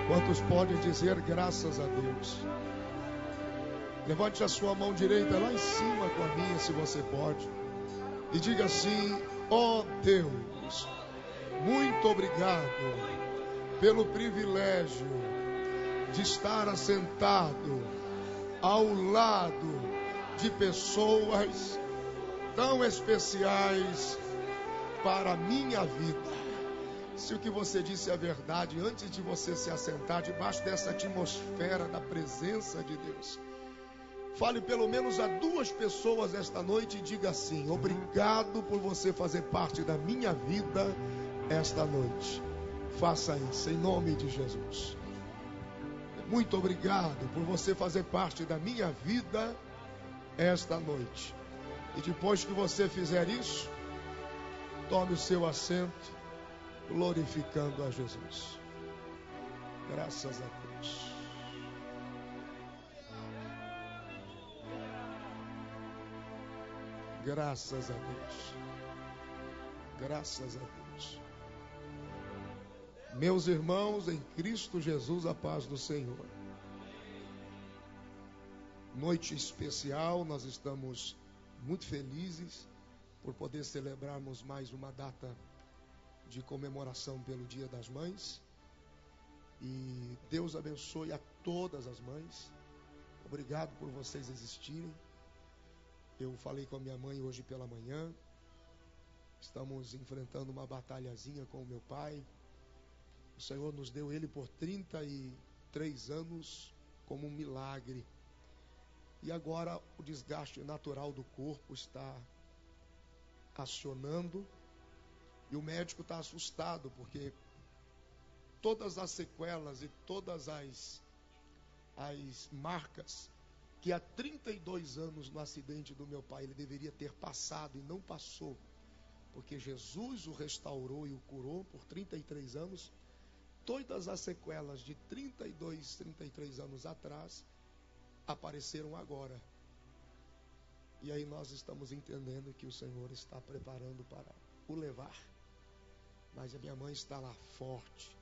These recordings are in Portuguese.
Quantos podem dizer graças a Deus? Levante a sua mão direita lá em cima com a minha, se você pode, e diga assim: ó Deus, muito obrigado pelo privilégio de estar assentado ao lado de pessoas tão especiais para a minha vida. Se o que você disse é verdade, antes de você se assentar debaixo dessa atmosfera da presença de Deus, fale pelo menos a 2 pessoas esta noite e diga assim: obrigado por você fazer parte da minha vida esta noite. Faça isso em nome de Jesus. Muito obrigado por você fazer parte da minha vida esta noite. E depois que você fizer isso, tome o seu assento, glorificando a Jesus. Graças a Deus. Graças a Deus. Graças a Deus. Meus irmãos em Cristo Jesus, a paz do Senhor. Noite especial, nós estamos muito felizes por poder celebrarmos mais uma data de comemoração pelo Dia das Mães. E Deus abençoe a todas as mães. Obrigado por vocês existirem. Eu falei com a minha mãe hoje pela manhã. Estamos enfrentando uma batalhazinha com o meu pai. O Senhor nos deu ele por 33 anos como um milagre. E agora o desgaste natural do corpo está acionando. E o médico está assustado, porque todas as sequelas e todas as marcas que há 32 anos no acidente do meu pai ele deveria ter passado e não passou, porque Jesus o restaurou e o curou por 33 anos, todas as sequelas de 33 anos atrás apareceram agora. E aí nós estamos entendendo que o Senhor está preparando para o levar. Mas a minha mãe está lá forte.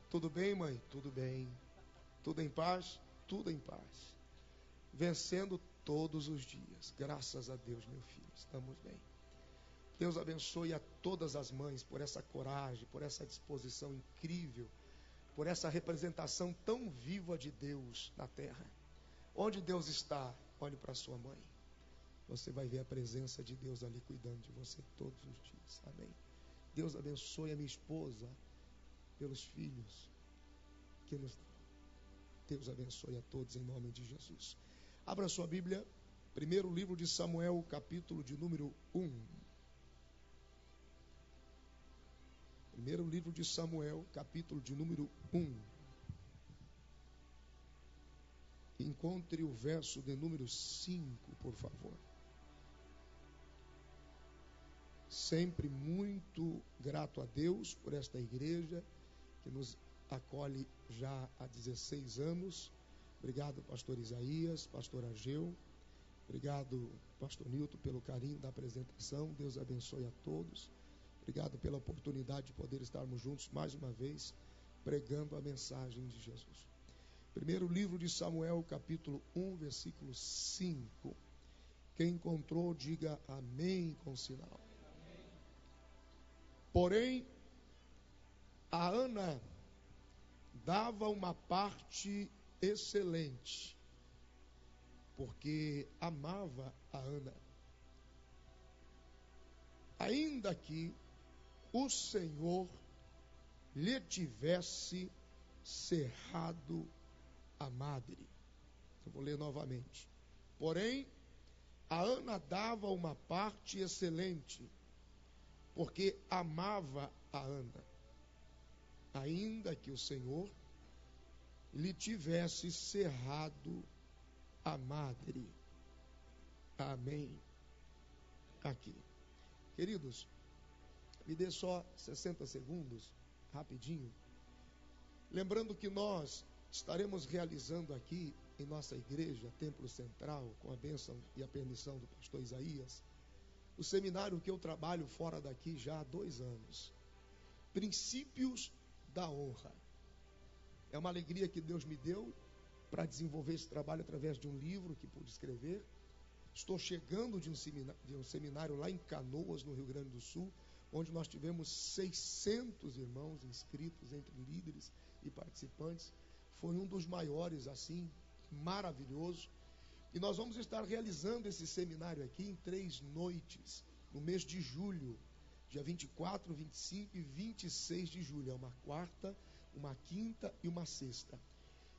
Tudo bem, mãe? Tudo bem. Tudo em paz? Tudo em paz. Vencendo todos os dias. Graças a Deus, meu filho. Estamos bem. Deus abençoe a todas as mães por essa coragem, por essa disposição incrível, por essa representação tão viva de Deus na terra. Onde Deus está, olhe para sua mãe. Você vai ver a presença de Deus ali cuidando de você todos os dias. Amém. Deus abençoe a minha esposa pelos filhos que nos dão. Deus abençoe a todos em nome de Jesus. Abra sua Bíblia, primeiro livro de Samuel, capítulo de número 1. Primeiro livro de Samuel, capítulo de número 1. Encontre o verso de número 5, por favor. Sempre muito grato a Deus por esta igreja que nos acolhe já há 16 anos. Obrigado, pastor Isaías, pastor Ageu. Obrigado, pastor Nilton, pelo carinho da apresentação. Deus abençoe a todos. Obrigado pela oportunidade de poder estarmos juntos mais uma vez, pregando a mensagem de Jesus. Primeiro livro de Samuel, capítulo 1, versículo 5. Quem encontrou, diga amém com sinal. Porém, a Ana dava uma parte excelente, porque amava a Ana, ainda que o Senhor lhe tivesse cerrado a madre. Eu vou ler novamente. Porém, a Ana dava uma parte excelente, porque amava a Ana, ainda que o Senhor lhe tivesse cerrado a madre. Amém. Aqui. Queridos, me dê só 60 segundos, rapidinho. Lembrando que nós estaremos realizando aqui em nossa igreja, Templo Central, com a bênção e a permissão do pastor Isaías, o seminário que eu trabalho fora daqui já há 2 anos. Princípios da honra. É uma alegria que Deus me deu para desenvolver esse trabalho através de um livro que pude escrever. Estou chegando de um seminário lá em Canoas, no Rio Grande do Sul, onde nós tivemos 600 irmãos inscritos entre líderes e participantes. Foi um dos maiores, assim, maravilhoso. E nós vamos estar realizando esse seminário aqui em 3 noites, no mês de julho, dia 24, 25 e 26 de julho. É uma quarta, uma quinta e uma sexta.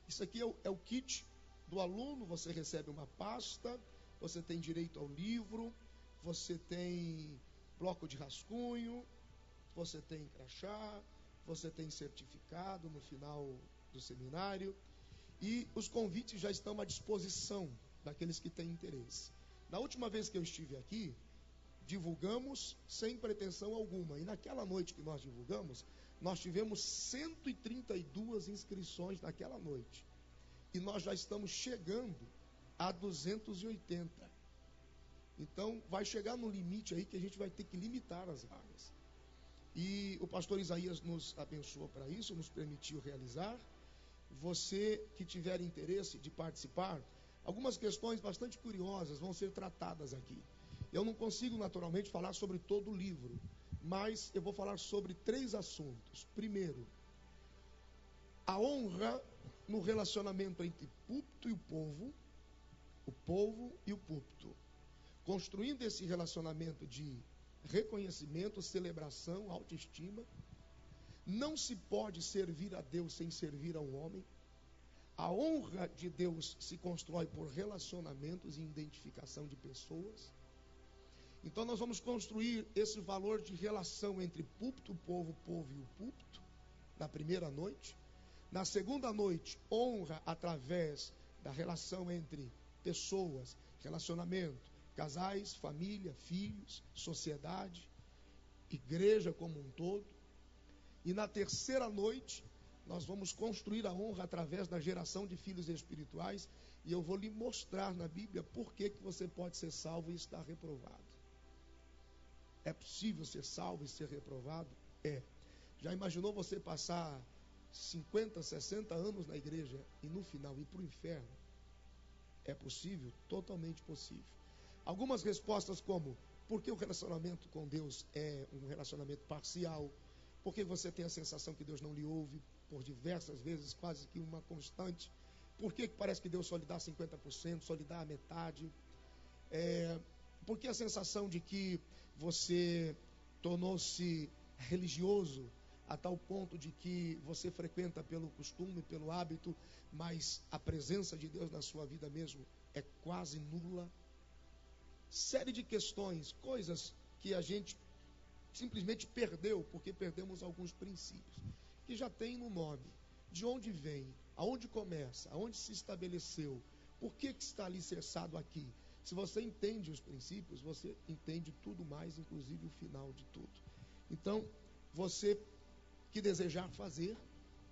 Isso aqui é o kit do aluno. Você recebe uma pasta, você tem direito ao livro, você tem bloco de rascunho, você tem crachá, você tem certificado no final do seminário, e os convites já estão à disposição daqueles que têm interesse. Na última vez que eu estive aqui, divulgamos sem pretensão alguma, e naquela noite que nós divulgamos, nós tivemos 132 inscrições naquela noite, e nós já estamos chegando a 280. Então vai chegar no limite aí que a gente vai ter que limitar as vagas. E o pastor Isaías nos abençoou para isso, nos permitiu realizar. Você que tiver interesse de participar, algumas questões bastante curiosas vão ser tratadas aqui. Eu não consigo naturalmente falar sobre todo o livro, mas eu vou falar sobre 3 assuntos. Primeiro, a honra no relacionamento entre púlpito e o povo e o púlpito. Construindo esse relacionamento de reconhecimento, celebração, autoestima. Não se pode servir a Deus sem servir ao homem. A honra de Deus se constrói por relacionamentos e identificação de pessoas. Então nós vamos construir esse valor de relação entre púlpito, povo e o púlpito, na primeira noite. Na segunda noite, honra através da relação entre pessoas, relacionamento, casais, família, filhos, sociedade, igreja como um todo. E na terceira noite, nós vamos construir a honra através da geração de filhos espirituais. E eu vou lhe mostrar na Bíblia por que você pode ser salvo e estar reprovado. É possível ser salvo e ser reprovado? É. Já imaginou você passar 50, 60 anos na igreja e no final ir para o inferno? É possível? Totalmente possível. Algumas respostas como: por que o relacionamento com Deus é um relacionamento parcial? Por que você tem a sensação que Deus não lhe ouve por diversas vezes, quase que uma constante? Por que parece que Deus só lhe dá 50%, só lhe dá a metade? Por que a sensação de que você tornou-se religioso a tal ponto de que você frequenta pelo costume, pelo hábito, mas a presença de Deus na sua vida mesmo é quase nula? Série de questões, coisas que a gente simplesmente perdeu, porque perdemos alguns princípios, que já tem no nome. De onde vem, aonde começa, aonde se estabeleceu, por que está alicerçado aqui. Se você entende os princípios, você entende tudo mais, inclusive o final de tudo. Então, você que desejar fazer,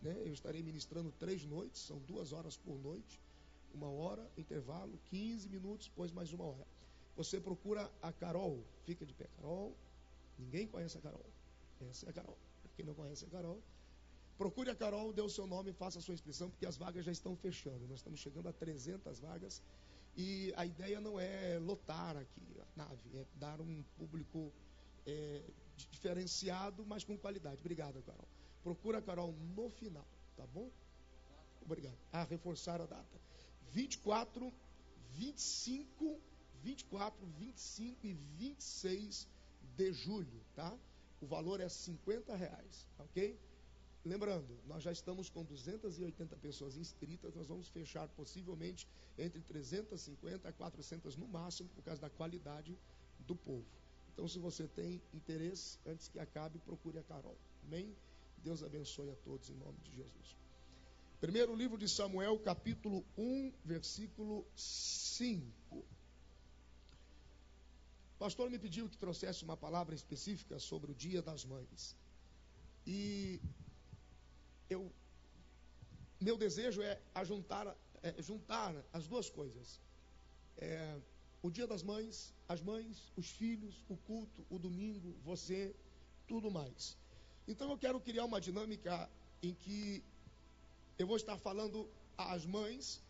né, eu estarei ministrando 3 noites, são 2 horas por noite, 1 hora, intervalo, 15 minutos, depois mais 1 hora. Você procura a Carol, fica de pé, Carol. Ninguém conhece a Carol. Essa é a Carol. Quem não conhece a Carol, procure a Carol, dê o seu nome, faça a sua inscrição, porque as vagas já estão fechando. Nós estamos chegando a 300 vagas e a ideia não é lotar aqui a nave, é dar um público diferenciado, mas com qualidade. Obrigado, Carol. Procura a Carol no final, tá bom? Obrigado. Reforçar a data. 24, 25 e 26 de julho, tá? O valor é R$50, ok? Lembrando, nós já estamos com 280 pessoas inscritas, nós vamos fechar possivelmente entre 350 a 400 no máximo, por causa da qualidade do povo. Então, se você tem interesse, antes que acabe, procure a Carol. Amém? Deus abençoe a todos em nome de Jesus. Primeiro livro de Samuel, capítulo 1, versículo 5. O pastor me pediu que trouxesse uma palavra específica sobre o Dia das Mães. E meu desejo é juntar as duas coisas. O Dia das Mães, as mães, os filhos, o culto, o domingo, você, tudo mais. Então eu quero criar uma dinâmica em que eu vou estar falando às mães,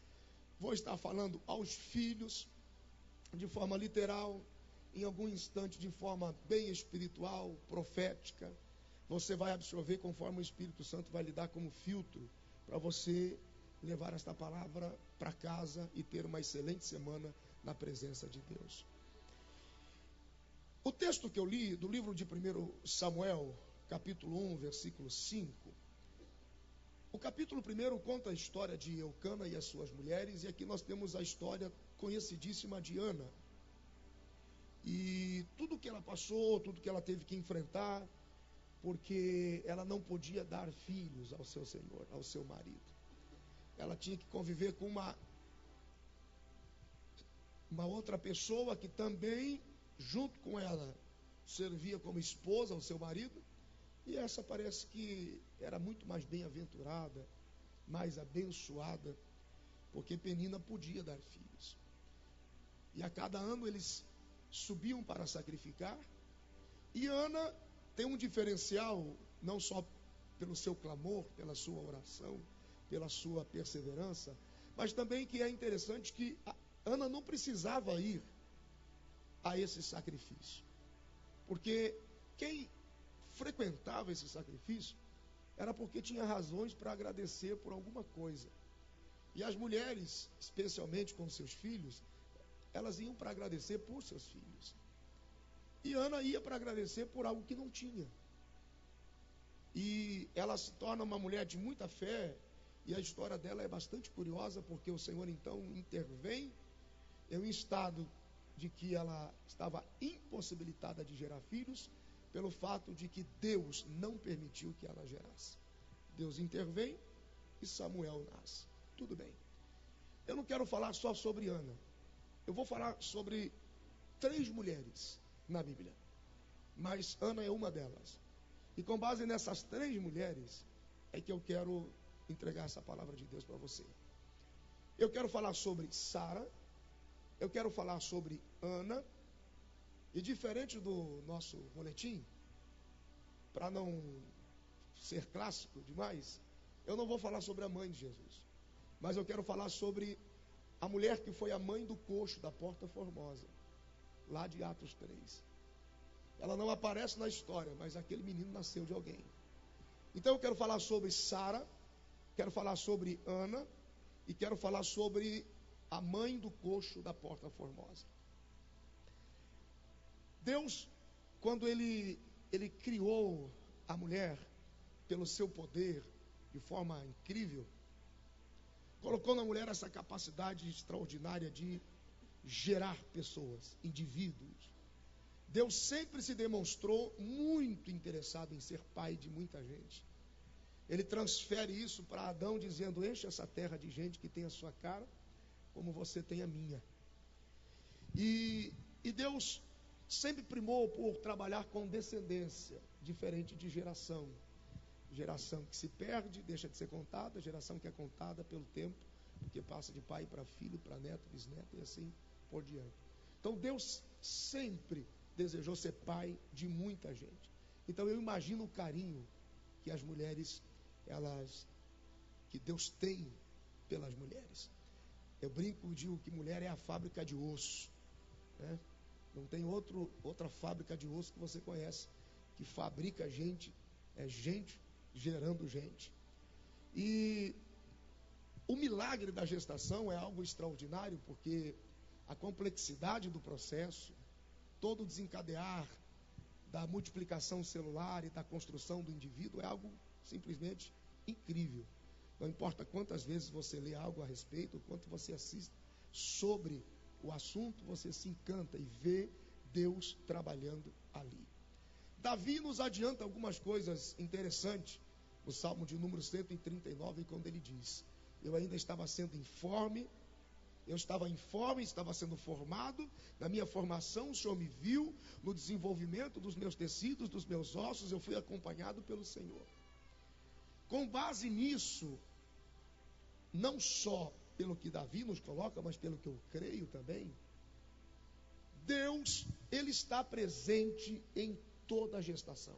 vou estar falando aos filhos, de forma literal, em algum instante de forma bem espiritual, profética. Você vai absorver conforme o Espírito Santo vai lhe dar como filtro, para você levar esta palavra para casa e ter uma excelente semana na presença de Deus. O texto que eu li do livro de 1 Samuel, capítulo 1, versículo 5. O capítulo 1 conta a história de Eucana e as suas mulheres, e aqui nós temos a história conhecidíssima de Ana. E tudo que ela passou, tudo que ela teve que enfrentar, porque ela não podia dar filhos ao seu senhor, ao seu marido. Ela tinha que conviver com uma outra pessoa que também, junto com ela, servia como esposa ao seu marido, e essa parece que era muito mais bem-aventurada, mais abençoada, porque Penina podia dar filhos. E a cada ano eles subiam para sacrificar, e Ana tem um diferencial, não só pelo seu clamor, pela sua oração, pela sua perseverança, mas também que é interessante que Ana não precisava ir a esse sacrifício, porque quem frequentava esse sacrifício era porque tinha razões para agradecer por alguma coisa. E as mulheres, especialmente com seus filhos, elas iam para agradecer por seus filhos. E Ana ia para agradecer por algo que não tinha. E ela se torna uma mulher de muita fé, e a história dela é bastante curiosa, porque o Senhor então intervém em um estado de que ela estava impossibilitada de gerar filhos, pelo fato de que Deus não permitiu que ela gerasse. Deus intervém e Samuel nasce. Tudo bem. Eu não quero falar só sobre Ana. Eu vou falar sobre 3 mulheres na Bíblia, mas Ana é uma delas. E com base nessas 3 mulheres é que eu quero entregar essa palavra de Deus para você. Eu quero falar sobre Sara, eu quero falar sobre Ana, e diferente do nosso boletim, para não ser clássico demais, eu não vou falar sobre a mãe de Jesus, mas eu quero falar sobre a mulher que foi a mãe do coxo da Porta Formosa, lá de Atos 3. Ela não aparece na história, mas aquele menino nasceu de alguém. Então eu quero falar sobre Sara, quero falar sobre Ana, e quero falar sobre a mãe do coxo da Porta Formosa. Deus, quando ele criou a mulher pelo seu poder, de forma incrível, colocou na mulher essa capacidade extraordinária de gerar pessoas, indivíduos. Deus sempre se demonstrou muito interessado em ser pai de muita gente. Ele transfere isso para Adão, dizendo: enche essa terra de gente que tem a sua cara, como você tem a minha. E Deus sempre primou por trabalhar com descendência, diferente de geração. Geração que se perde, deixa de ser contada, geração que é contada pelo tempo, porque passa de pai para filho, para neto, bisneto e assim por diante. Então Deus sempre desejou ser pai de muita gente. Então eu imagino o carinho que as mulheres, que Deus tem pelas mulheres. Eu brinco e digo que mulher é a fábrica de osso, né? Não tem outra fábrica de osso que você conhece que fabrica gente, é gente gerando gente. E o milagre da gestação é algo extraordinário, porque a complexidade do processo, todo o desencadear da multiplicação celular e da construção do indivíduo é algo simplesmente incrível. Não importa quantas vezes você lê algo a respeito, quanto você assiste sobre o assunto, você se encanta e vê Deus trabalhando ali. Davi nos adianta algumas coisas interessantes no Salmo de número 139, quando ele diz: eu ainda estava sendo informe, estava sendo formado, na minha formação o Senhor me viu, no desenvolvimento dos meus tecidos, dos meus ossos, eu fui acompanhado pelo Senhor. Com base nisso, não só pelo que Davi nos coloca, mas pelo que eu creio também, Deus, Ele está presente em toda a gestação.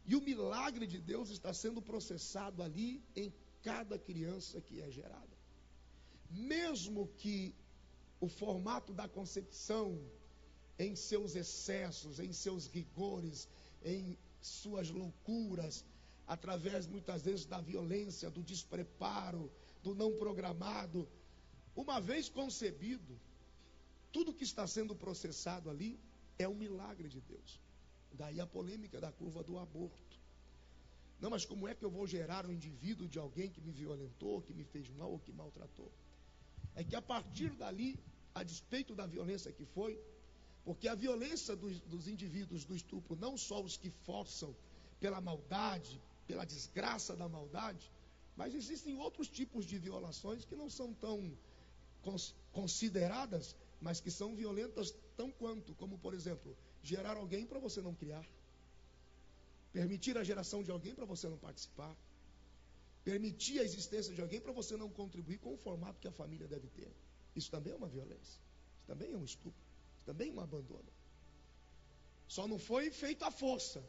E o milagre de Deus está sendo processado ali em cada criança que é gerada. Mesmo que o formato da concepção, em seus excessos, em seus rigores, em suas loucuras, através muitas vezes da violência, do despreparo, do não programado, uma vez concebido, tudo que está sendo processado ali é um milagre de Deus. Daí a polêmica da curva do aborto. Não, mas como é que eu vou gerar um indivíduo de alguém que me violentou, que me fez mal ou que maltratou? É que a partir dali, a despeito da violência que foi, porque a violência dos indivíduos do estupro, não só os que forçam pela maldade, pela desgraça da maldade, mas existem outros tipos de violações que não são tão consideradas, mas que são violentas tão quanto, como por exemplo, gerar alguém para você não criar, permitir a geração de alguém para você não participar, permitir a existência de alguém para você não contribuir com o formato que a família deve ter. Isso também é uma violência, isso também é um estupro, isso também é um abandono. Só não foi feito à força,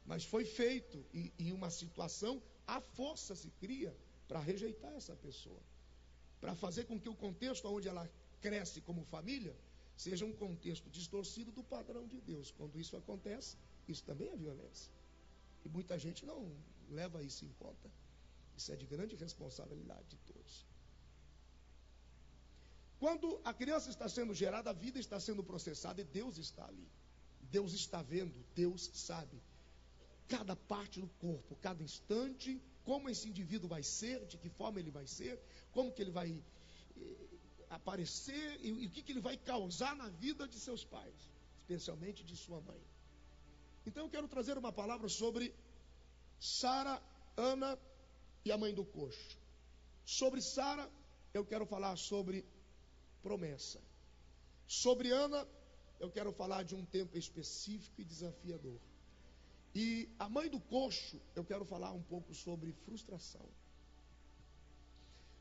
mas foi feito em uma situação, a força se cria para rejeitar essa pessoa, para fazer com que o contexto onde ela cresce como família seja um contexto distorcido do padrão de Deus. Quando isso acontece, isso também é violência. E muita gente não leva isso em conta. Isso é de grande responsabilidade de todos. Quando a criança está sendo gerada, a vida está sendo processada e Deus está ali. Deus está vendo, Deus sabe cada parte do corpo, cada instante, como esse indivíduo vai ser, de que forma ele vai ser, como que ele vai aparecer e o que ele vai causar na vida de seus pais, especialmente de sua mãe. Então eu quero trazer uma palavra sobre Sara, Ana e a mãe do coxo. Sobre Sara, eu quero falar sobre promessa. Sobre Ana, eu quero falar de um tempo específico e desafiador. E a mãe do coxo, eu quero falar um pouco sobre frustração.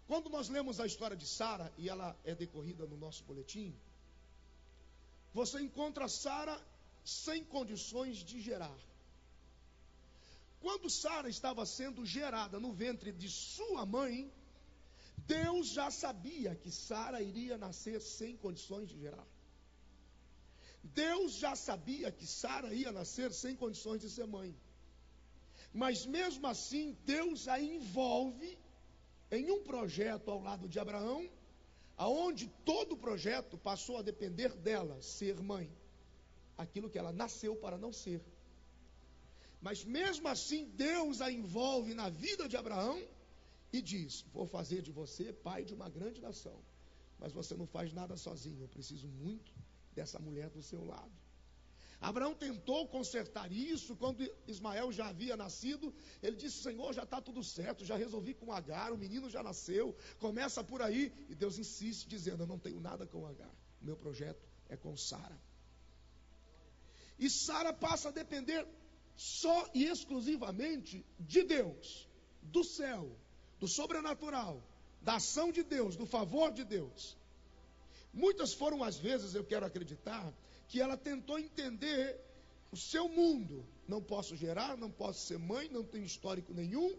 Quando nós lemos a história de Sara, e ela é decorrida no nosso boletim, você encontra Sara sem condições de gerar. Quando Sara estava sendo gerada no ventre de sua mãe, Deus já sabia que Sara iria nascer sem condições de gerar. Deus já sabia que Sara ia nascer sem condições de ser mãe. Mas mesmo assim, Deus a envolve em um projeto ao lado de Abraão, aonde todo o projeto passou a depender dela ser mãe, aquilo que ela nasceu para não ser. Mas mesmo assim, Deus a envolve na vida de Abraão e diz: vou fazer de você pai de uma grande nação, mas você não faz nada sozinho, eu preciso muito dessa mulher do seu lado. Abraão tentou consertar isso. Quando Ismael já havia nascido, ele disse: Senhor, já está tudo certo, já resolvi com Agar, o menino já nasceu, começa por aí. E Deus insiste dizendo: eu não tenho nada com Agar, o meu projeto é com Sara. E Sara passa a depender só e exclusivamente de Deus, do céu, do sobrenatural, da ação de Deus, do favor de Deus. Muitas foram as vezes, eu quero acreditar, que ela tentou entender o seu mundo. Não posso gerar, não posso ser mãe, não tenho histórico nenhum,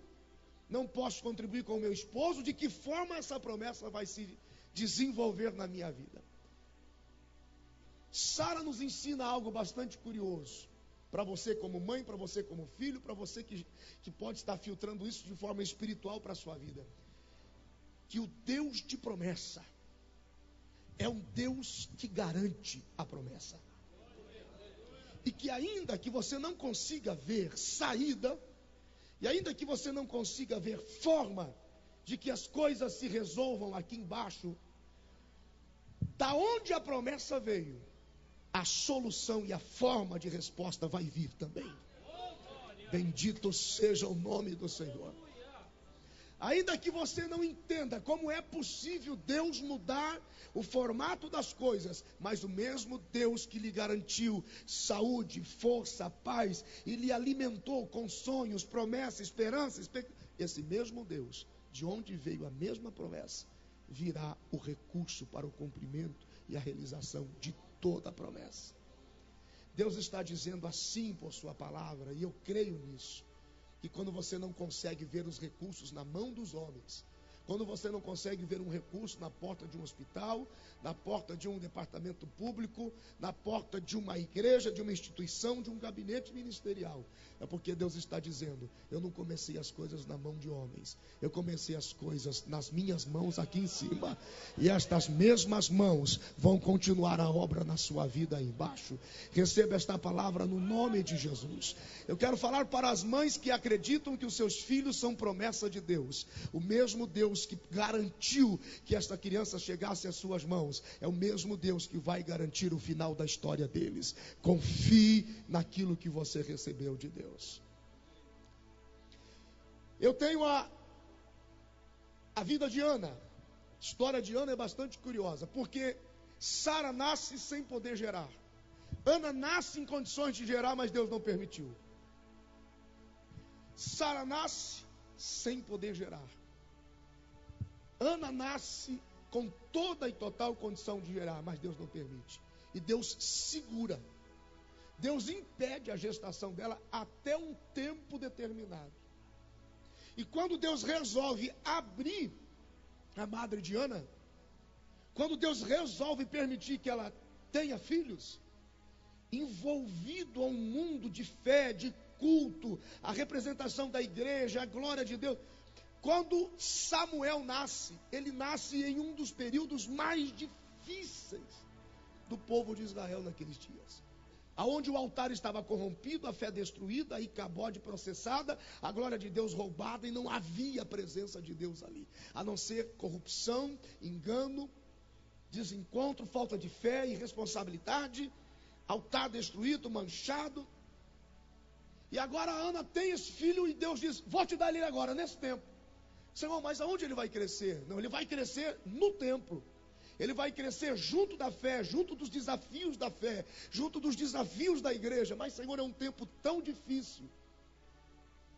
não posso contribuir com o meu esposo. De que forma essa promessa vai se desenvolver na minha vida? Sara nos ensina algo bastante curioso, para você como mãe, para você como filho, para você que pode estar filtrando isso de forma espiritual para a sua vida. Que o Deus de promessa é um Deus que garante a promessa. E que ainda que você não consiga ver saída, e ainda que você não consiga ver forma de que as coisas se resolvam aqui embaixo, da onde a promessa veio, a solução e a forma de resposta vai vir também. Bendito seja o nome do Senhor. Ainda que você não entenda como é possível Deus mudar o formato das coisas, mas o mesmo Deus que lhe garantiu saúde, força, paz, e lhe alimentou com sonhos, promessas, esperanças, esse mesmo Deus, de onde veio a mesma promessa, virá o recurso para o cumprimento e a realização de toda a promessa. Deus está dizendo assim por sua palavra, e eu creio nisso. que quando você não consegue ver os recursos na mão dos homens, quando você não consegue ver um recurso na porta de um hospital, na porta de um departamento público, na porta de uma igreja, de uma instituição, de um gabinete ministerial, é porque Deus está dizendo: eu não comecei as coisas na mão de homens, eu comecei as coisas nas minhas mãos aqui em cima, e estas mesmas mãos vão continuar a obra na sua vida aí embaixo. Receba esta palavra no nome de Jesus. Eu quero falar para as mães que acreditam que os seus filhos são promessa de Deus. O mesmo Deus que garantiu que esta criança chegasse às suas mãos é o mesmo Deus que vai garantir o final da história deles. Confie naquilo que você recebeu de Deus. Eu tenho a vida de Ana. A história de Ana é bastante curiosa, porque Sara nasce sem poder gerar. Ana nasce em condições de gerar, mas Deus não permitiu. Sara nasce sem poder gerar. Ana nasce com toda e total condição de gerar, mas Deus não permite. E Deus segura. Deus impede a gestação dela até um tempo determinado. E quando Deus resolve abrir a madre de Ana, quando Deus resolve permitir que ela tenha filhos, envolvido a um mundo de fé, de culto, a representação da igreja, a glória de Deus. Quando Samuel nasce, ele nasce em um dos períodos mais difíceis do povo de Israel naqueles dias. Aonde o altar estava corrompido, a fé destruída, a Icabode processada, a glória de Deus roubada, e não havia presença de Deus ali, a não ser corrupção, engano, desencontro, falta de fé, irresponsabilidade, altar destruído, manchado. E agora a Ana tem esse filho e Deus diz: vou te dar ele agora, nesse tempo. Senhor, mas aonde ele vai crescer? Não, ele vai crescer no templo. Ele vai crescer junto da fé, junto dos desafios da fé, junto dos desafios da igreja. Mas, Senhor, é um tempo tão difícil.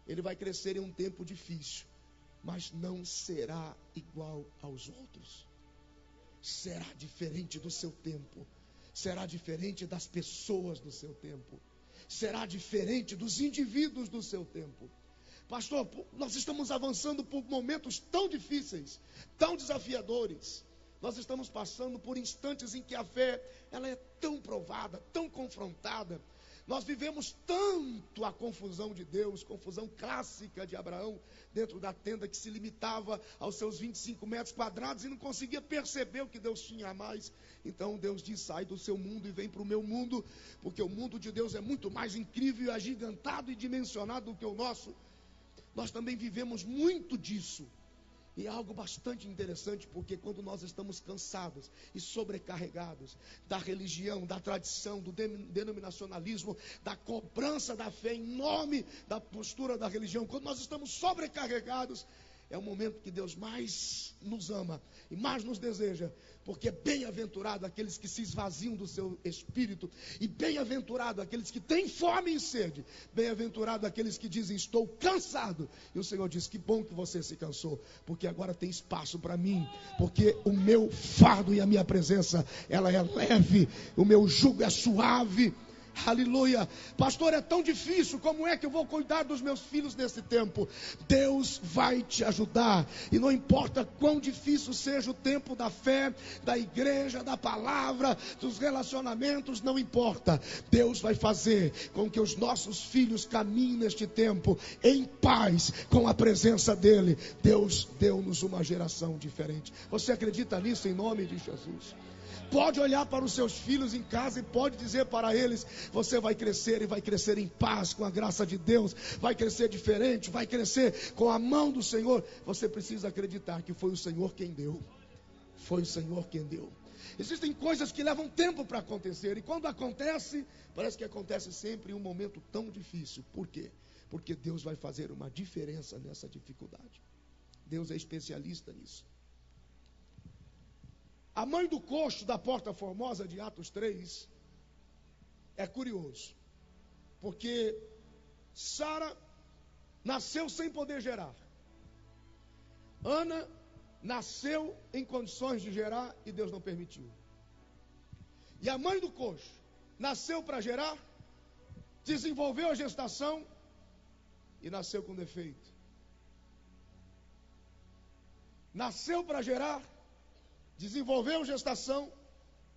Ele vai crescer em um tempo difícil, mas não será igual aos outros. Será diferente do seu tempo. Será diferente das pessoas do seu tempo. Será diferente dos indivíduos do seu tempo. Pastor, nós estamos avançando por momentos tão difíceis, tão desafiadores. Nós estamos passando por instantes em que a fé, ela é tão provada, tão confrontada. Nós vivemos tanto a confusão de Deus, confusão clássica de Abraão, dentro da tenda que se limitava aos seus 25 metros quadrados e não conseguia perceber o que Deus tinha a mais. Então Deus diz: sai do seu mundo e vem para o meu mundo, porque o mundo de Deus é muito mais incrível, agigantado e dimensionado do que o nosso. Nós também vivemos muito disso. E é algo bastante interessante, porque quando nós estamos cansados e sobrecarregados da religião, da tradição, do denominacionalismo, da cobrança da fé em nome da postura da religião, quando nós estamos sobrecarregados, é o momento que Deus mais nos ama e mais nos deseja, porque bem-aventurado aqueles que se esvaziam do seu espírito, e bem-aventurado aqueles que têm fome e sede, bem-aventurado aqueles que dizem: estou cansado. E o Senhor diz: que bom que você se cansou, porque agora tem espaço para mim, porque o meu fardo e a minha presença, ela é leve, o meu jugo é suave. Aleluia. Pastor, é tão difícil, como é que eu vou cuidar dos meus filhos nesse tempo? Deus vai te ajudar, e não importa quão difícil seja o tempo da fé, da igreja, da palavra, dos relacionamentos, não importa. Deus vai fazer com que os nossos filhos caminhem neste tempo em paz, com a presença dEle. Deus deu-nos uma geração diferente. Você acredita nisso em nome de Jesus? Pode olhar para os seus filhos em casa e pode dizer para eles: você vai crescer, e vai crescer em paz, com a graça de Deus, vai crescer diferente, vai crescer com a mão do Senhor. Você precisa acreditar que foi o Senhor quem deu. Foi o Senhor quem deu. Existem coisas que levam tempo para acontecer, e quando acontece, parece que acontece sempre em um momento tão difícil. Por quê? Porque Deus vai fazer uma diferença nessa dificuldade. Deus é especialista nisso. A mãe do coxo da Porta Formosa de Atos 3 é curioso, porque Sara nasceu sem poder gerar. Ana nasceu em condições de gerar e Deus não permitiu. E a mãe do coxo nasceu para gerar, desenvolveu a gestação e nasceu com defeito. Nasceu para gerar, desenvolveu gestação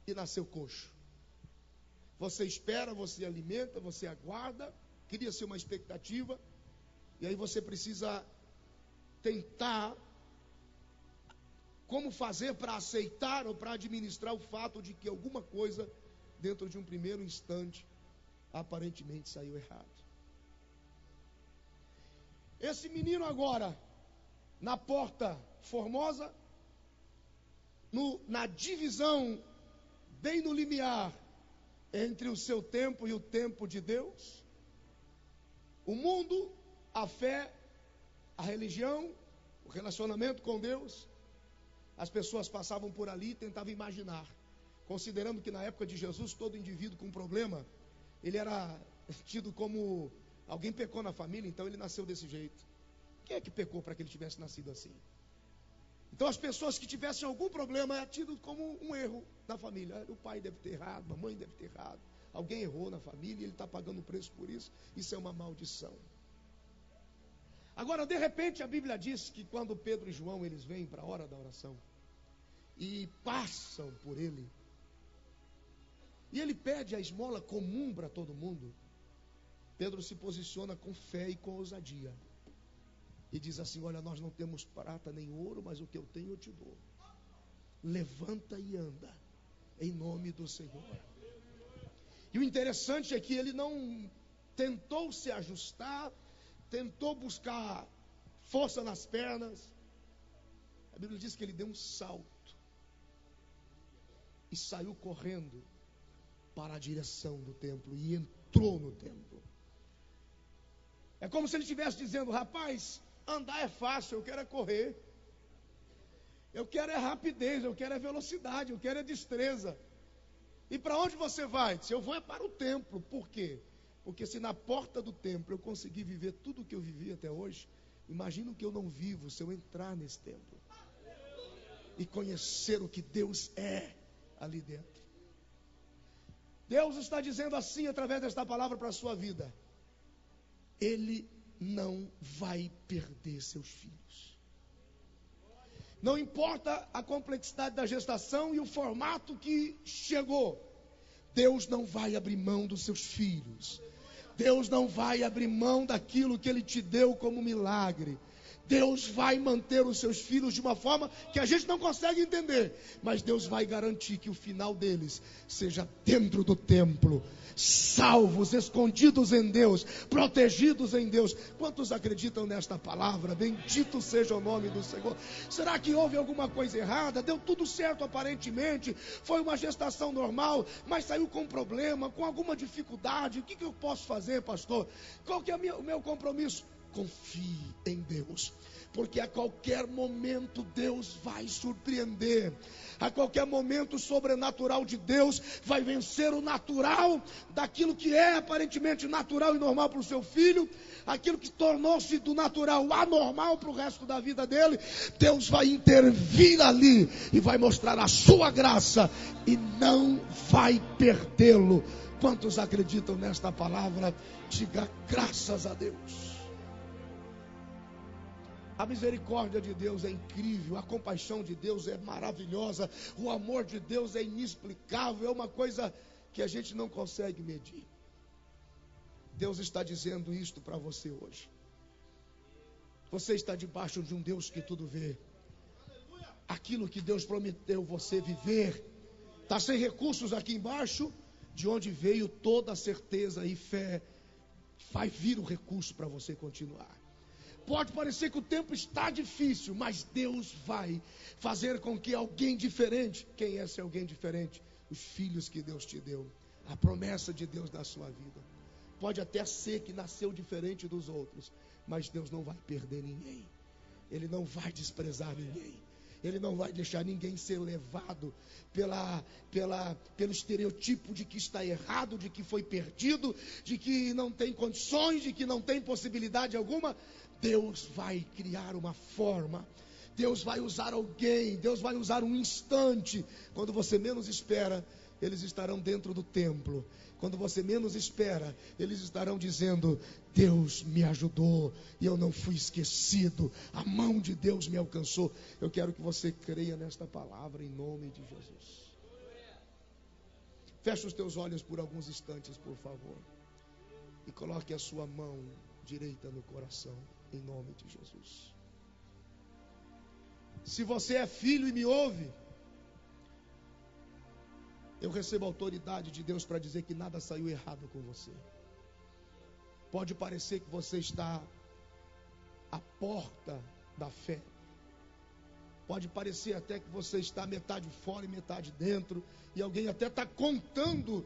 e nasceu coxo. Você espera, você alimenta, você aguarda, cria-se uma expectativa, e aí você precisa tentar como fazer para aceitar ou para administrar o fato de que alguma coisa, dentro de um primeiro instante, aparentemente saiu errado. Esse menino agora, na Porta Formosa, na divisão, bem no limiar, entre o seu tempo e o tempo de Deus, o mundo, a fé, a religião, o relacionamento com Deus, as pessoas passavam por ali e tentavam imaginar, considerando que na época de Jesus, todo indivíduo com problema, ele era tido como, alguém pecou na família, então ele nasceu desse jeito. Quem é que pecou para que ele tivesse nascido assim? Então as pessoas que tivessem algum problema é tido como um erro na família. O pai deve ter errado, a mãe deve ter errado, alguém errou na família e ele está pagando o preço por isso. Isso é uma maldição. Agora, de repente, a Bíblia diz que quando Pedro e João eles vêm para a hora da oração e passam por ele, e ele pede a esmola comum para todo mundo, Pedro se posiciona com fé e com ousadia e diz assim: olha, nós não temos prata nem ouro, mas o que eu tenho eu te dou. Levanta e anda, em nome do Senhor. E o interessante é que ele não tentou se ajustar, tentou buscar força nas pernas. A Bíblia diz que ele deu um salto e saiu correndo para a direção do templo e entrou no templo. É como se ele estivesse dizendo: rapaz, andar é fácil, eu quero é correr, eu quero é rapidez, eu quero é velocidade, eu quero é destreza. E para onde você vai? Se eu vou é para o templo. Por quê? Porque se na porta do templo eu conseguir viver tudo o que eu vivi até hoje, imagina o que eu não vivo se eu entrar nesse templo e conhecer o que Deus é ali dentro. Deus está dizendo assim através desta palavra para a sua vida: Ele não vai perder seus filhos. Não importa a complexidade da gestação e o formato que chegou, Deus não vai abrir mão dos seus filhos. Deus não vai abrir mão daquilo que Ele te deu como milagre. Deus vai manter os seus filhos de uma forma que a gente não consegue entender, mas Deus vai garantir que o final deles seja dentro do templo, salvos, escondidos em Deus, protegidos em Deus. Quantos acreditam nesta palavra? Bendito seja o nome do Senhor. Será que houve alguma coisa errada? Deu tudo certo aparentemente, foi uma gestação normal, mas saiu com problema, com alguma dificuldade. O que eu posso fazer, pastor? Qual que é o meu compromisso? Confie em Deus, porque a qualquer momento Deus vai surpreender. A qualquer momento o sobrenatural de Deus vai vencer o natural daquilo que é aparentemente natural e normal para o seu filho, aquilo que tornou-se do natural anormal para o resto da vida dele. Deus vai intervir ali e vai mostrar a sua graça e não vai perdê-lo. Quantos acreditam nesta palavra? Diga graças a Deus. A misericórdia de Deus é incrível, a compaixão de Deus é maravilhosa, o amor de Deus é inexplicável, é uma coisa que a gente não consegue medir. Deus está dizendo isto para você hoje. Você está debaixo de um Deus que tudo vê. Aquilo que Deus prometeu você viver, está sem recursos aqui embaixo, de onde veio toda a certeza e fé, vai vir o recurso para você continuar. Pode parecer que o tempo está difícil, mas Deus vai fazer com que alguém diferente, quem é esse alguém diferente? Os filhos que Deus te deu, a promessa de Deus na sua vida. Pode até ser que nasceu diferente dos outros, mas Deus não vai perder ninguém. Ele não vai desprezar ninguém. Ele não vai deixar ninguém ser levado pelo estereotipo de que está errado, de que foi perdido, de que não tem condições, de que não tem possibilidade alguma. Deus vai criar uma forma, Deus vai usar alguém, Deus vai usar um instante, quando você menos espera, eles estarão dentro do templo. Quando você menos espera, eles estarão dizendo: Deus me ajudou e eu não fui esquecido, a mão de Deus me alcançou. Eu quero que você creia nesta palavra em nome de Jesus. Feche os teus olhos por alguns instantes, por favor, e coloque a sua mão direita no coração, em nome de Jesus. Se você é filho e me ouve, eu recebo a autoridade de Deus para dizer que nada saiu errado com você. Pode parecer que você está à porta da fé. Pode parecer até que você está metade fora e metade dentro. E alguém até está contando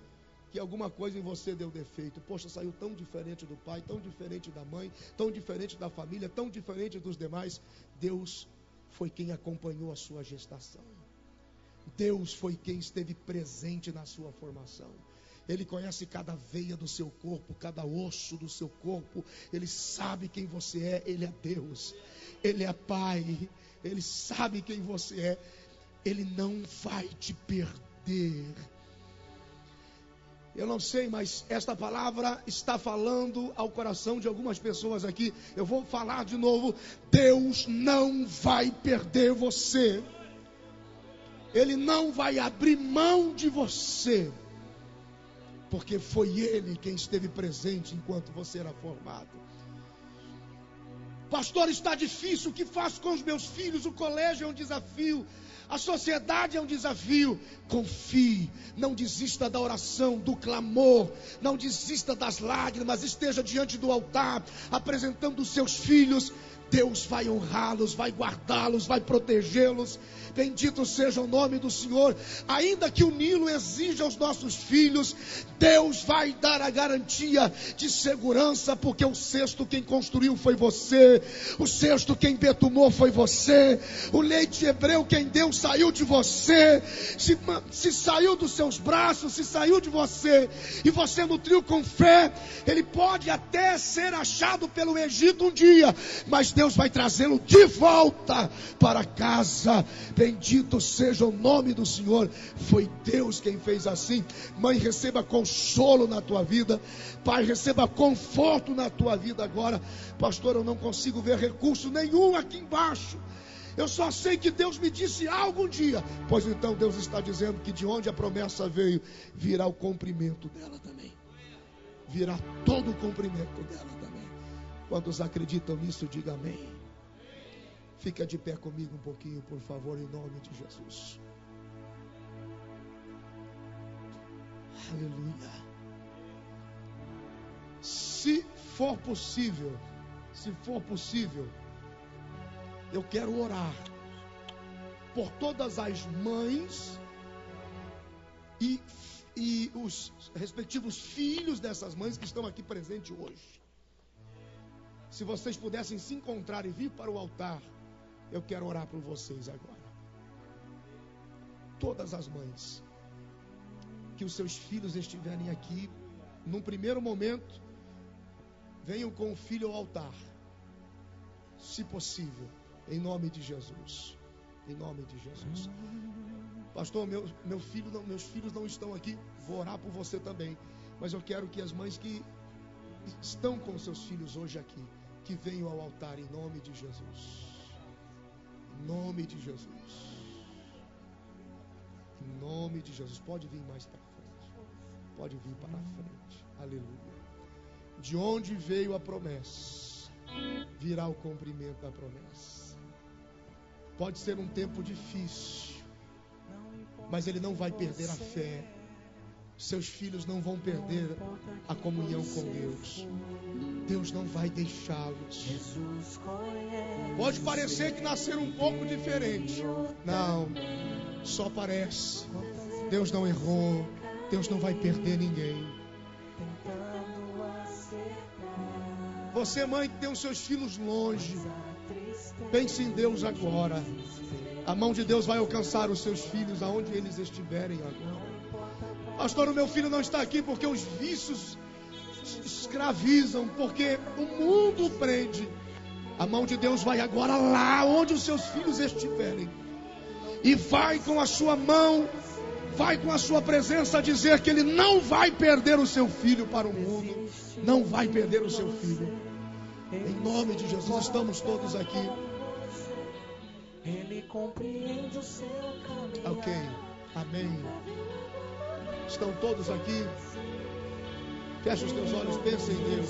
que alguma coisa em você deu defeito. Poxa, saiu tão diferente do pai, tão diferente da mãe, tão diferente da família, tão diferente dos demais. Deus foi quem acompanhou a sua gestação. Deus foi quem esteve presente na sua formação. Ele conhece cada veia do seu corpo, cada osso do seu corpo. Ele sabe quem você é. Ele é Deus. Ele é Pai. Ele sabe quem você é. Ele não vai te perder. Eu não sei, mas esta palavra está falando ao coração de algumas pessoas aqui. Eu vou falar de novo. Deus não vai perder você. Ele não vai abrir mão de você, porque foi Ele quem esteve presente enquanto você era formado. Pastor, está difícil, o que faço com os meus filhos? O colégio é um desafio, a sociedade é um desafio. Confie, não desista da oração, do clamor, não desista das lágrimas, esteja diante do altar, apresentando os seus filhos. Deus vai honrá-los, vai guardá-los, vai protegê-los. Bendito seja o nome do Senhor. Ainda que o Nilo exija aos nossos filhos, Deus vai dar a garantia de segurança, porque o cesto quem construiu foi você, o cesto quem betumou foi você, o leite hebreu quem deu saiu de você. Se saiu dos seus braços, se saiu de você e você nutriu com fé, ele pode até ser achado pelo Egito um dia, mas Deus vai trazê-lo de volta para casa. Bendito seja o nome do Senhor. Foi Deus quem fez assim. Mãe, receba consolo na tua vida. Pai, receba conforto na tua vida agora. Pastor, eu não consigo ver recurso nenhum aqui embaixo. Eu só sei que Deus me disse algo um dia. Pois então Deus está dizendo que de onde a promessa veio, virá o cumprimento dela também. Virá todo o cumprimento dela também. Quantos acreditam nisso, diga amém. Fica de pé comigo um pouquinho, por favor, em nome de Jesus. Aleluia. Se for possível, eu quero orar por todas as mães e os respectivos filhos dessas mães que estão aqui presentes hoje. Se vocês pudessem se encontrar e vir para o altar, eu quero orar por vocês agora. Todas as mães, que os seus filhos estiverem aqui, num primeiro momento, venham com o filho ao altar, se possível, em nome de Jesus. Em nome de Jesus. Pastor, meus filhos não estão aqui, vou orar por você também, mas eu quero que as mães que estão com seus filhos hoje aqui, que venham ao altar em nome de Jesus. Em nome de Jesus. Em nome de Jesus. Pode vir mais para frente. Pode vir para a frente. Aleluia. De onde veio a promessa, virá o cumprimento da promessa. Pode ser um tempo difícil, mas ele não vai perder a fé. Seus filhos não vão perder a comunhão com Deus. Deus não vai deixá-los. Pode parecer que nasceram um pouco diferente. Não, só parece. Deus não errou. Deus não vai perder ninguém. Você, mãe, que tem os seus filhos longe, pense em Deus agora. A mão de Deus vai alcançar os seus filhos aonde eles estiverem agora. Pastor, o meu filho não está aqui porque os vícios escravizam, porque o mundo prende. A mão de Deus vai agora lá onde os seus filhos estiverem, e vai com a sua mão vai com a sua presença dizer que Ele não vai perder o seu filho para o mundo. Não vai perder o seu filho. Em nome de Jesus, estamos todos aqui. Ele compreende o seu caminho. Ok, amém. Estão todos aqui. Feche os teus olhos, pensa em Deus.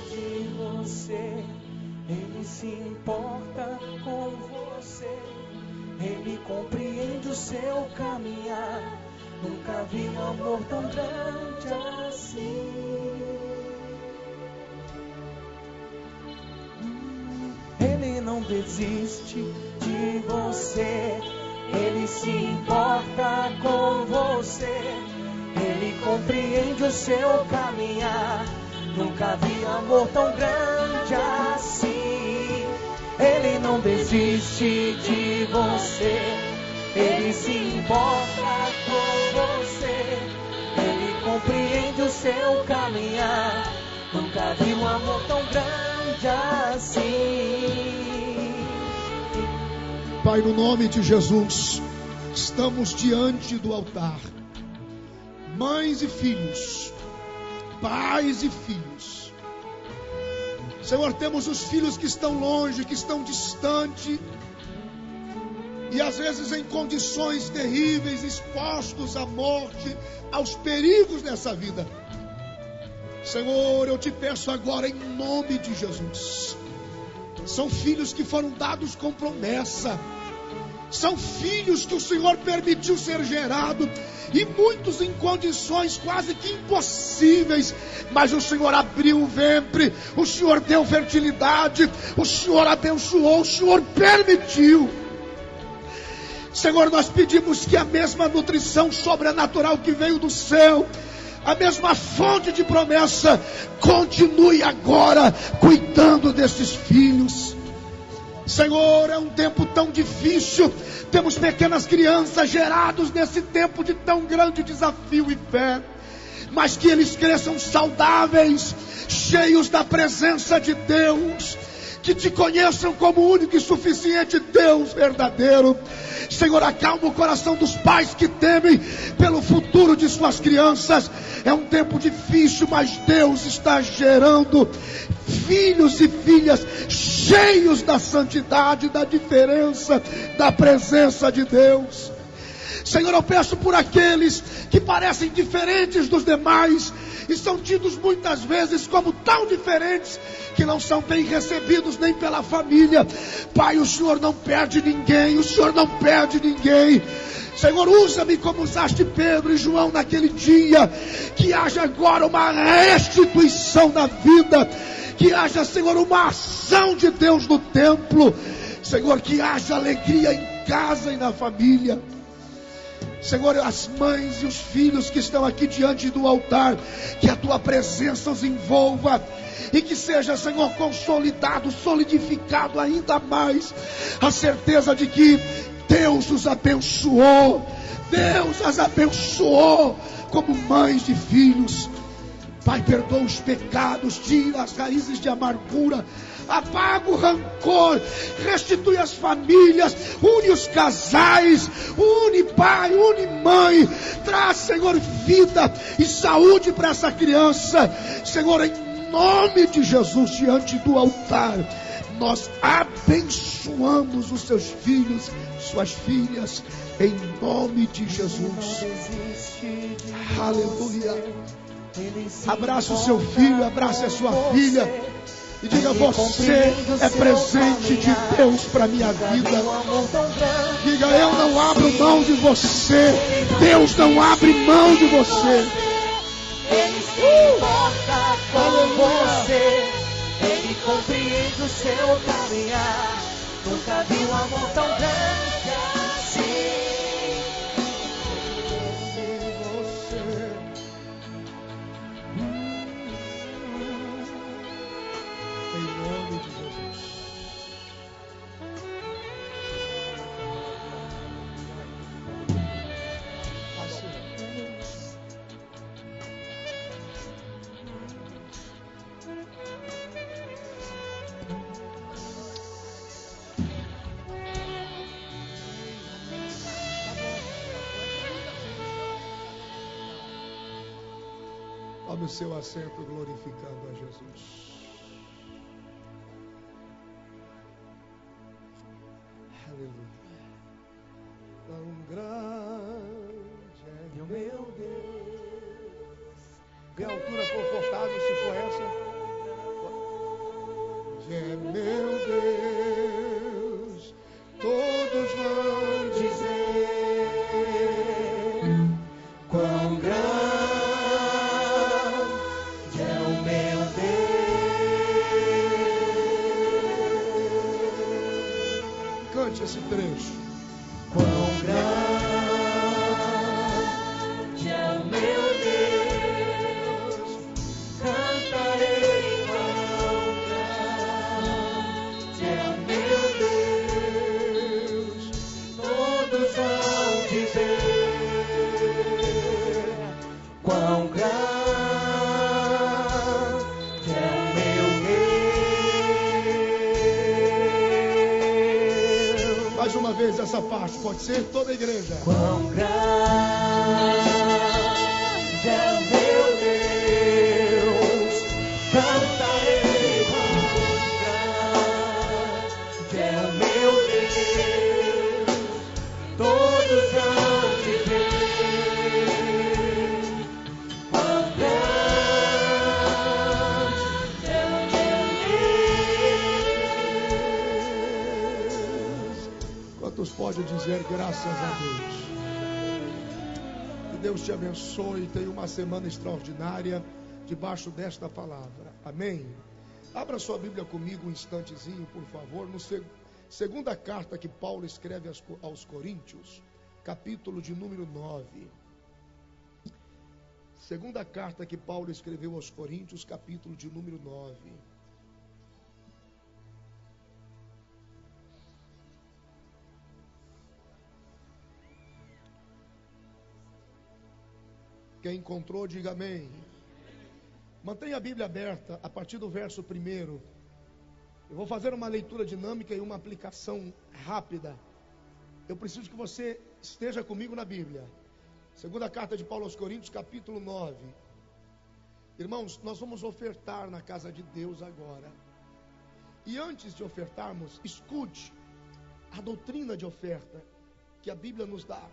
De você, Ele se importa com você. Ele compreende o seu caminhar. Nunca vi um amor tão grande assim. Ele não desiste de você. Ele se importa com você. Ele compreende o seu caminhar. Nunca vi amor tão grande assim. Ele não desiste de você. Ele se importa com você. Ele compreende o seu caminhar. Nunca vi um amor tão grande assim. Pai, no nome de Jesus, estamos diante do altar. Mães e filhos, pais e filhos. Senhor, temos os filhos que estão longe, que estão distantes, e às vezes em condições terríveis, expostos à morte, aos perigos dessa vida. Senhor, eu te peço agora em nome de Jesus. São filhos que foram dados com promessa. São filhos que o Senhor permitiu ser gerado, e muitos em condições quase que impossíveis, mas o Senhor abriu o ventre, o Senhor deu fertilidade, o Senhor abençoou, o Senhor permitiu. Senhor, nós pedimos que a mesma nutrição sobrenatural que veio do céu, a mesma fonte de promessa, continue agora cuidando desses filhos. Senhor, é um tempo tão difícil. Temos pequenas crianças gerados nesse tempo de tão grande desafio e fé. Mas que eles cresçam saudáveis, cheios da presença de Deus. Que te conheçam como único e suficiente Deus verdadeiro. Senhor, acalma o coração dos pais que temem pelo futuro de suas crianças. É um tempo difícil, mas Deus está gerando filhos e filhas cheios da santidade, da diferença, da presença de Deus. Senhor, eu peço por aqueles que parecem diferentes dos demais e são tidos muitas vezes como tão diferentes que não são bem recebidos nem pela família. Pai, o Senhor não perde ninguém, o Senhor não perde ninguém. Senhor, usa-me como usaste Pedro e João naquele dia. Que haja agora uma restituição na vida. Que haja, Senhor, uma ação de Deus no templo. Senhor, que haja alegria em casa e na família. Senhor, as mães e os filhos que estão aqui diante do altar, que a tua presença os envolva. E que seja, Senhor, consolidado, solidificado ainda mais a certeza de que Deus os abençoou. Deus as abençoou como mães de filhos. Pai, perdoa os pecados, tira as raízes de amargura, apaga o rancor, restitui as famílias, une os casais, une pai, une mãe, traz, Senhor, vida e saúde para essa criança. Senhor, em nome de Jesus, diante do altar, nós abençoamos os seus filhos, suas filhas, em nome de Jesus. Aleluia. Abraça o seu filho, abraça a sua filha e diga: você é presente de Deus para minha vida. Diga: eu não abro mão de você. Deus não abre mão de você. Ele se importa com você. Ele compreende o seu caminhar. Nunca vi um amor tão grande assim. Tome o seu assento glorificando a Jesus. Aleluia. Tão grande é o meu Deus. Vê a altura confortável, se for essa. É meu Deus, todos vão dizer quão grande é o meu Deus. Cante esse trecho. Quão grande é o meu Deus, cantarei. Quão grande é o meu Deus, todos vão dizer. Quão grande é o meu Deus. Mais uma vez essa parte, pode ser toda a igreja. Quão grande é o meu Deus, cantarei. Quão grande é o meu Deus, todos vão dizer. Quão grande é o meu Deus. Quantos podem dizer graças a Deus? Que Deus te abençoe e tenha uma semana extraordinária debaixo desta palavra. Amém? Abra sua Bíblia comigo um instantezinho, por favor, no segunda carta que Paulo escreve aos Coríntios, capítulo de número 9. Segunda carta que Paulo escreveu aos Coríntios, capítulo de número 9. Quem encontrou, diga amém. Mantenha a Bíblia aberta a partir do verso 1. Eu vou fazer uma leitura dinâmica e uma aplicação rápida. Eu preciso que você esteja comigo na Bíblia. Segunda carta de Paulo aos Coríntios, capítulo 9. Irmãos, nós vamos ofertar na casa de Deus agora. E antes de ofertarmos, escute a doutrina de oferta que a Bíblia nos dá.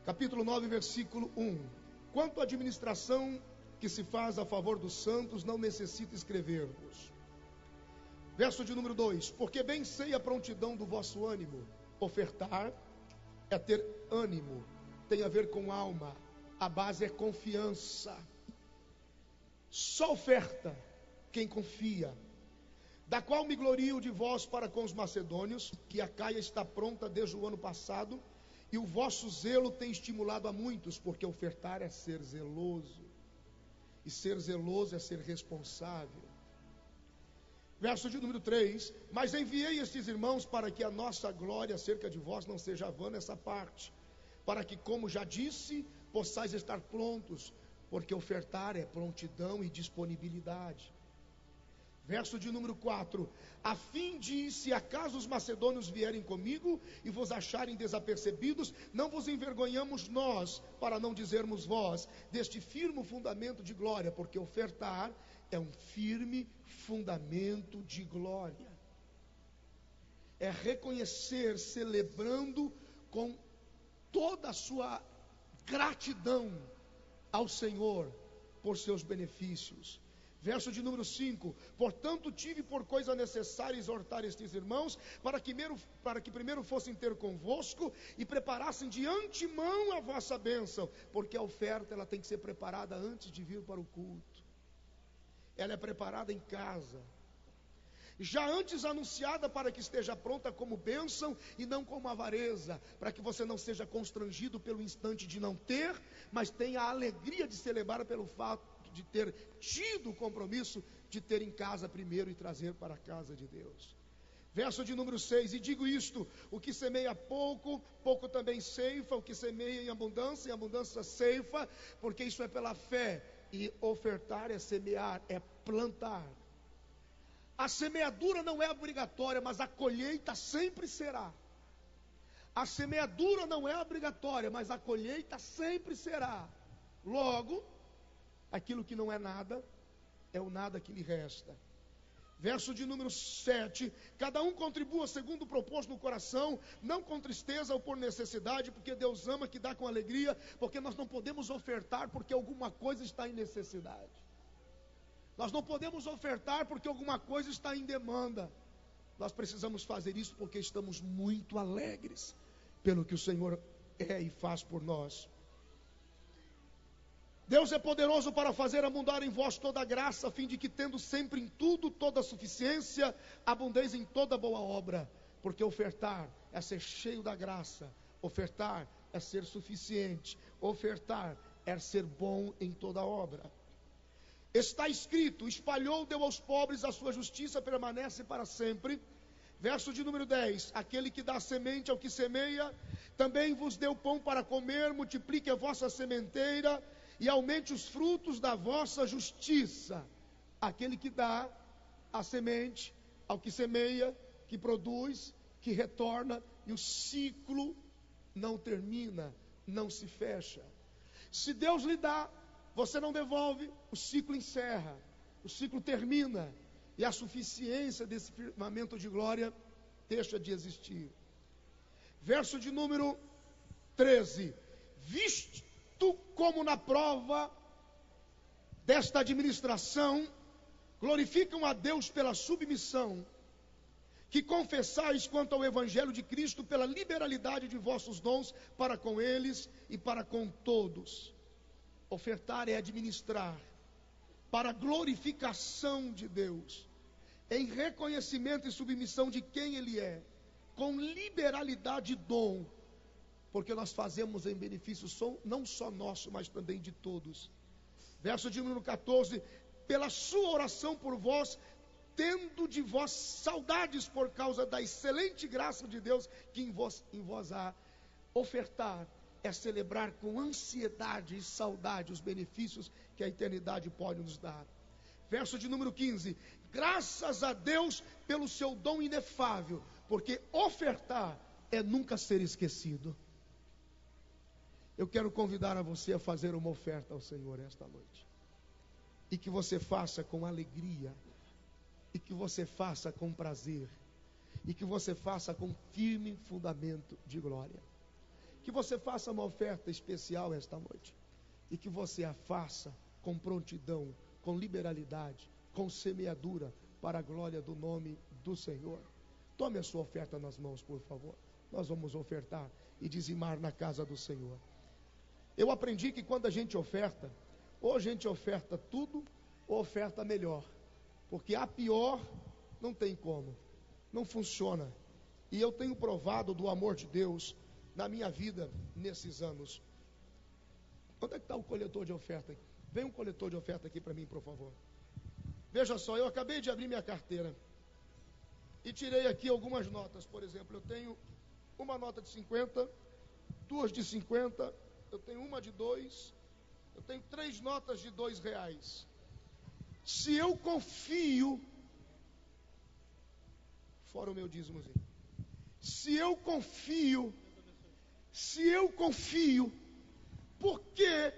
Capítulo 9, versículo 1. Quanto à administração que se faz a favor dos santos, não necessita escrever-vos. Verso de número 2. Porque bem sei a prontidão do vosso ânimo. Ofertar é ter ânimo, tem a ver com alma. A base é confiança. Só oferta quem confia. Da qual me glorio de vós para com os macedônios, que a Caia está pronta desde o ano passado, e o vosso zelo tem estimulado a muitos, porque ofertar é ser zeloso. E ser zeloso é ser responsável. Verso de número 3. Mas enviei estes irmãos para que a nossa glória acerca de vós não seja vã nessa parte. Para que, como já disse, possais estar prontos. Porque ofertar é prontidão e disponibilidade. Verso de número 4. A fim de, se acaso os macedônios vierem comigo e vos acharem desapercebidos, não vos envergonhamos nós, para não dizermos vós, deste firme fundamento de glória, porque ofertar é um firme fundamento de glória. É reconhecer, celebrando com toda a sua gratidão ao Senhor por seus benefícios. Verso de número 5. Portanto, tive por coisa necessária exortar estes irmãos, para que primeiro fossem ter convosco e preparassem de antemão a vossa bênção, porque a oferta ela tem que ser preparada antes de vir para o culto. Ela é preparada em casa, já antes anunciada, para que esteja pronta como bênção e não como avareza, para que você não seja constrangido pelo instante de não ter, mas tenha a alegria de celebrar pelo fato de ter tido o compromisso de ter em casa primeiro e trazer para a casa de Deus. Verso de número 6. E digo isto: o que semeia pouco, pouco também ceifa; o que semeia em abundância ceifa, porque isso é pela fé. E ofertar é semear, é plantar. A semeadura não é obrigatória, mas a colheita sempre será. A semeadura não é obrigatória, mas a colheita sempre será. Logo, aquilo que não é nada, é o nada que lhe resta. Verso de número 7, cada um contribua segundo o proposto no coração, não com tristeza ou por necessidade, porque Deus ama que dá com alegria, porque nós não podemos ofertar porque alguma coisa está em necessidade. Nós não podemos ofertar porque alguma coisa está em demanda. Nós precisamos fazer isso porque estamos muito alegres pelo que o Senhor é e faz por nós. Deus é poderoso para fazer abundar em vós toda a graça, a fim de que, tendo sempre em tudo toda a suficiência, abundeis em toda boa obra. Porque ofertar é ser cheio da graça, ofertar é ser suficiente, ofertar é ser bom em toda obra. Está escrito: espalhou, deu aos pobres, a sua justiça permanece para sempre. Verso de número 10, aquele que dá semente ao que semeia, também vos deu pão para comer, multiplique a vossa sementeira, e aumente os frutos da vossa justiça. Aquele que dá a semente ao que semeia, que produz, que retorna, e o ciclo não termina, não se fecha. Se Deus lhe dá, você não devolve, o ciclo encerra, o ciclo termina, e a suficiência desse firmamento de glória deixa de existir. Verso de número 13, visto como na prova desta administração, glorificam a Deus pela submissão, que confessais quanto ao Evangelho de Cristo, pela liberalidade de vossos dons para com eles e para com todos. Ofertar é administrar, para a glorificação de Deus, em reconhecimento e submissão de quem Ele é, com liberalidade e dom, porque nós fazemos em benefício não só nosso, mas também de todos. Verso de número 14, pela sua oração por vós, tendo de vós saudades por causa da excelente graça de Deus que em vós há. Ofertar é celebrar com ansiedade e saudade os benefícios que a eternidade pode nos dar. Verso de número 15, graças a Deus pelo seu dom inefável, porque ofertar é nunca ser esquecido. Eu quero convidar a você a fazer uma oferta ao Senhor esta noite, e que você faça com alegria, e que você faça com prazer, e que você faça com firme fundamento de glória. Que você faça uma oferta especial esta noite, e que você a faça com prontidão, com liberalidade, com semeadura, para a glória do nome do Senhor. Tome a sua oferta nas mãos, por favor. Nós vamos ofertar e dizimar na casa do Senhor. Eu aprendi que quando a gente oferta, ou a gente oferta tudo, ou oferta melhor. Porque a pior não tem como, não funciona. E eu tenho provado do amor de Deus na minha vida nesses anos. Onde é que está o coletor de oferta? Vem um coletor de oferta aqui para mim, por favor. Veja só, eu acabei de abrir minha carteira e tirei aqui algumas notas. Por exemplo, eu tenho uma nota de 50, duas de 50, eu tenho uma de 2, eu tenho 3 notas de R$2. Se eu confio, fora o meu dízimozinho, se eu confio, por que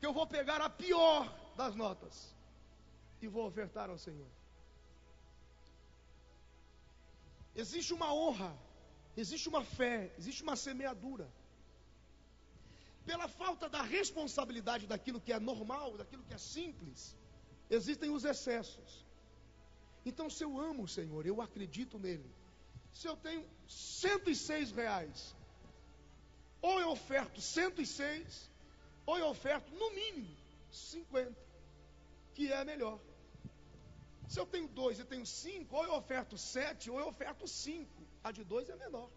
eu vou pegar a pior das notas e vou ofertar ao Senhor? Existe uma honra, existe uma fé, existe uma semeadura. Pela falta da responsabilidade daquilo que é normal, daquilo que é simples, existem os excessos. Então, se eu amo o Senhor, eu acredito nele. Se eu tenho R$106, ou eu oferto 106, ou eu oferto no mínimo 50, que é melhor. Se eu tenho 2 e tenho 5, ou eu oferto 7, ou eu oferto 5. A de 2 é menor.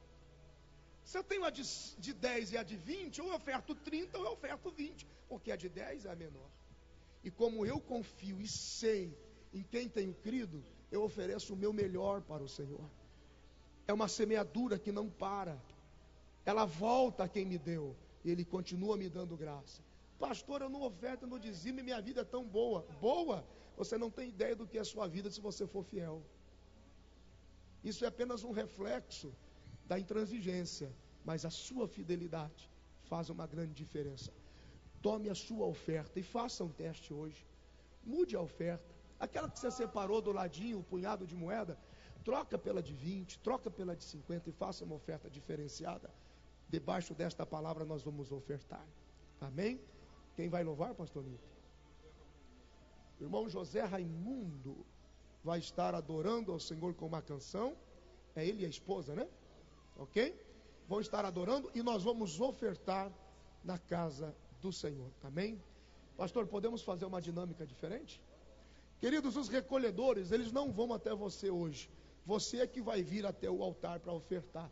Se eu tenho a de 10 e a de 20, ou eu oferto 30, ou eu oferto 20, porque a de 10 é a menor. E como eu confio e sei em quem tenho crido, eu ofereço o meu melhor para o Senhor. É uma semeadura que não para. Ela volta a quem me deu, e Ele continua me dando graça. Pastor, eu não oferto, eu não dizimo, e minha vida é tão boa. Boa? Você não tem ideia do que é a sua vida se você for fiel. Isso é apenas um reflexo da intransigência, mas a sua fidelidade faz uma grande diferença. tome a sua oferta e faça um teste hoje. Mude a oferta. Aquela que você separou do ladinho, o punhado de moeda, troca pela de 20, troca pela de 50 e faça uma oferta diferenciada. Debaixo desta palavra nós vamos ofertar. Amém? Quem vai louvar, pastor Nito? O irmão José Raimundo vai estar adorando ao Senhor com uma canção. É ele e a esposa, né? Ok? Vão estar adorando e nós vamos ofertar na casa do Senhor. Amém? Pastor, podemos fazer uma dinâmica diferente? Queridos, os recolhedores, eles não vão até você hoje. Você é que vai vir até o altar para ofertar.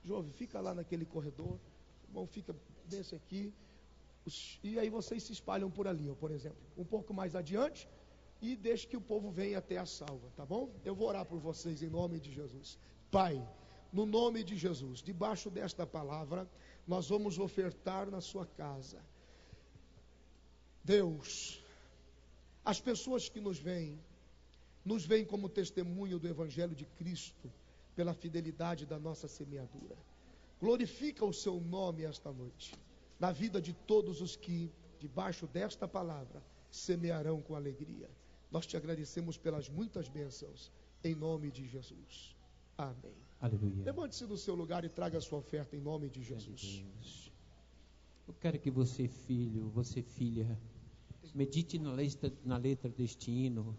Jovem, fica lá naquele corredor. Irmão, fica desse aqui. E aí vocês se espalham por ali, por exemplo. Um pouco mais adiante. E deixe que o povo venha até a salva, tá bom? Eu vou orar por vocês em nome de Jesus. Pai, no nome de Jesus, debaixo desta palavra, nós vamos ofertar na sua casa. Deus, as pessoas que nos veem como testemunho do Evangelho de Cristo, pela fidelidade da nossa semeadura. Glorifica o seu nome esta noite, na vida de todos os que, debaixo desta palavra, semearão com alegria. Nós te agradecemos pelas muitas bênçãos, em nome de Jesus. Amém. Aleluia. Levante-se do seu lugar e traga a sua oferta em nome de Jesus. Eu quero que você, filho, você, filha, medite na letra deste hino.